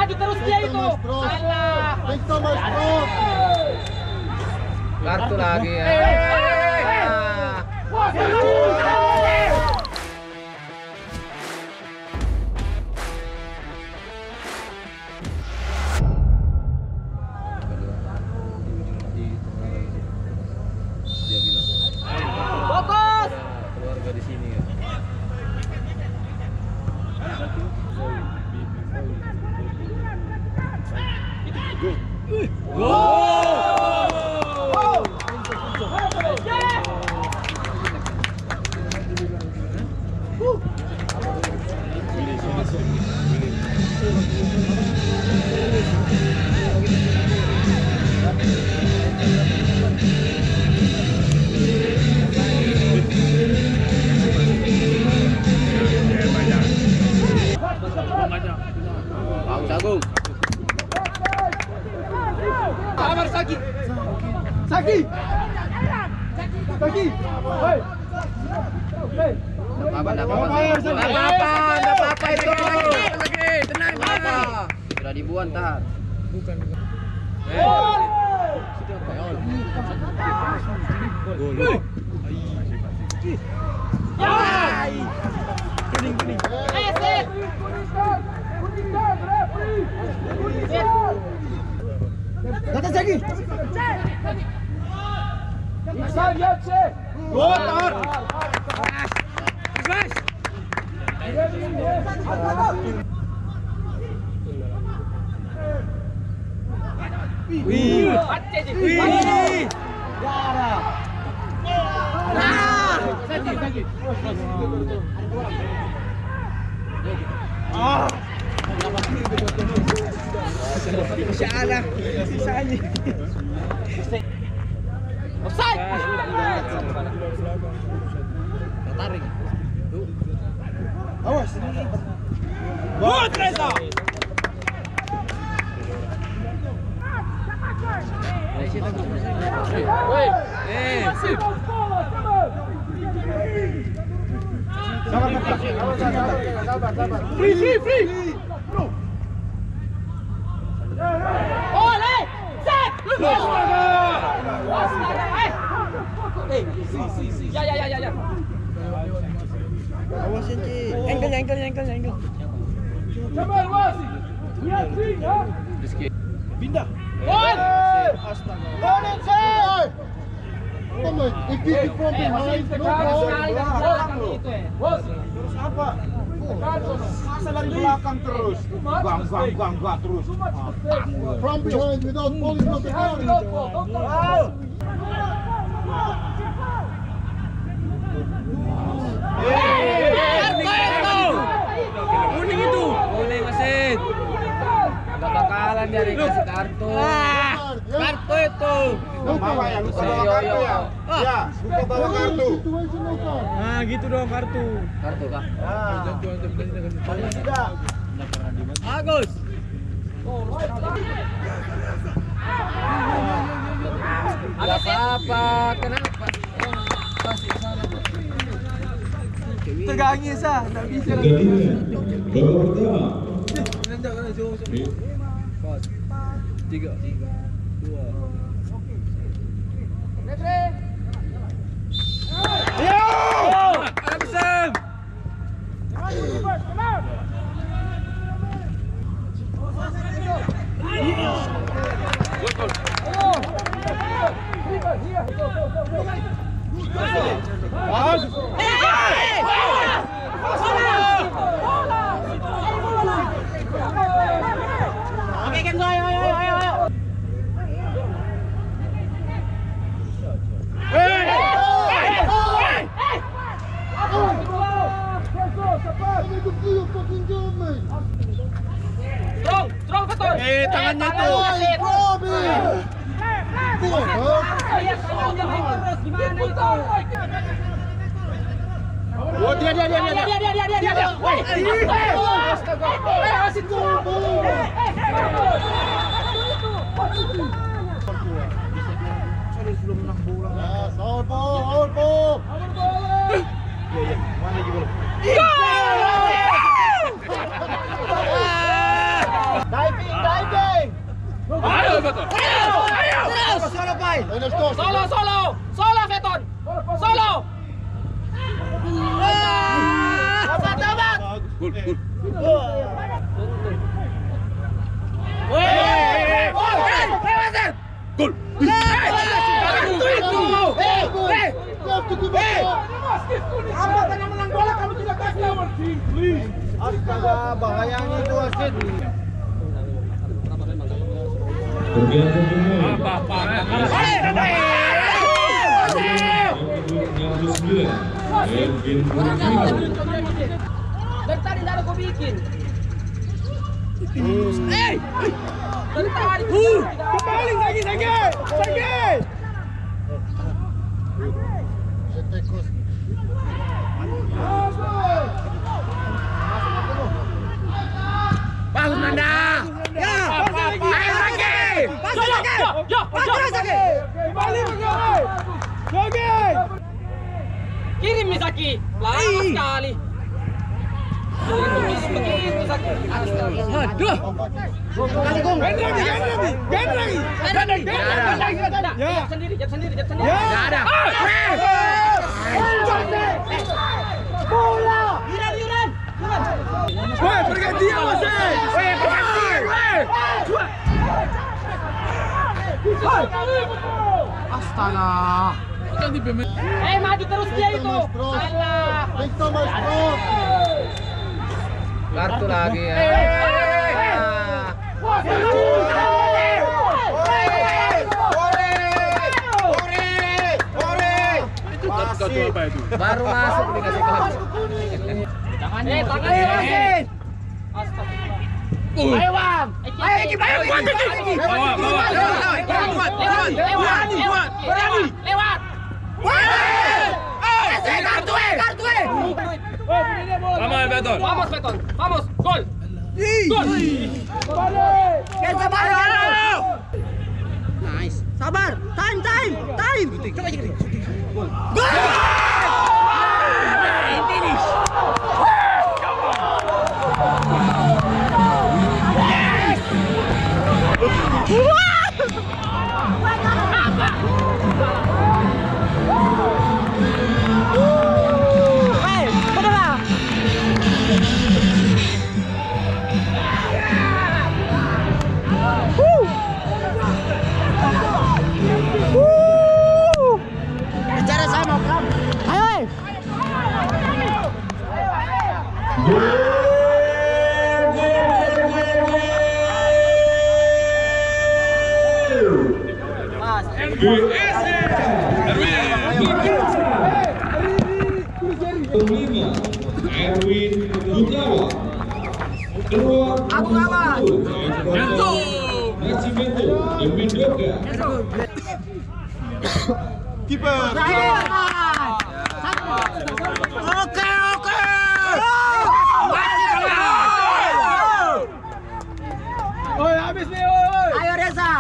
maju terus dia itu. Alah. Kartu lagi ya. Dia bilang Fokus. keluarga di sini ya. Agung. Kamar Saki. Saki. Saki. Hei. Hei. Enggak apa-apa itu. Lagi, tenang Bang. Sudah dibuang tar. Bukan. Gol. Kuning. Set. Datang lagi. Salah. Sisanya. Offside. Tarik. Awas. Gol Reza. Free. Oleh, set. Ya. Awasin Ci. Angle. Coba Wasi. Lihat sih ya. Pindah. Gol. Astaga. Gol set. Come on, if you from behind, no ball. Terus apa? Masa dari belakang terus? Gang terus. From behind without ball is not a foul. Kuning itu. Kuning wasit. Enggak bakalan dia dikasih kartu. Kartu itu. Bawa ya, lupa bawa kartu ya. Ya, lupa bawa kartu. Situation no foul. Nah, gitu dong kartu. Kartu kah? Tidak. Bagus. Enggak apa-apa. Kenapa? Tegangnya sah, enggak bisa. Tiga, dua. Absen. Oke, Kenzo, ayo. Strong betul. Tangannya tuh. Robin. Gimana itu? Oh, dia. Astaga. Asin tuh. Sebelum menang bola. Out ball. Iya. Mana lagi bola? Diving. betul. Solo, Pai. Enes dos. Solo, Seton. Solo. Gol. Gol. Apa menang bola kamu tidak kasih lawan tim, please. Astaga, bahayanya itu wasit. Bergantung pemain. Apa? Erwin Burkino. Dari tadi tidak ada kau bikin. Dari tadi. Kembali lagi. Bagus Nanda. Ya. Ayo lagi. Pasang lagi. Terus lagi. Kembali Joget. Kirim Misaki. Lama sekali. Begitu Misaki. Aduh. Gan lagi. Jat sendiri. Enggak ada. Bola. Yuran. Woi, pergantian wasit. Astaga. Maju terus dia itu. Thomas Cross. Alah. Big Thomas Cross. Kartu lagi ya. Baru masuk dikasih kartu. Tangannya wasit. Astagfirullah. Ayo Bang. Ayo lewat. Vamos Beton. Gol. Nice. Sabar. Time. Bicara sama kamu. Ayo. Kelima, Erwin Gutawa. Kedua, Nascimento de Mendoza. Kiper. Oke. Oi, habis nih, oi. Ayo Reza.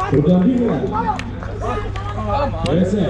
Pertandingan. Reza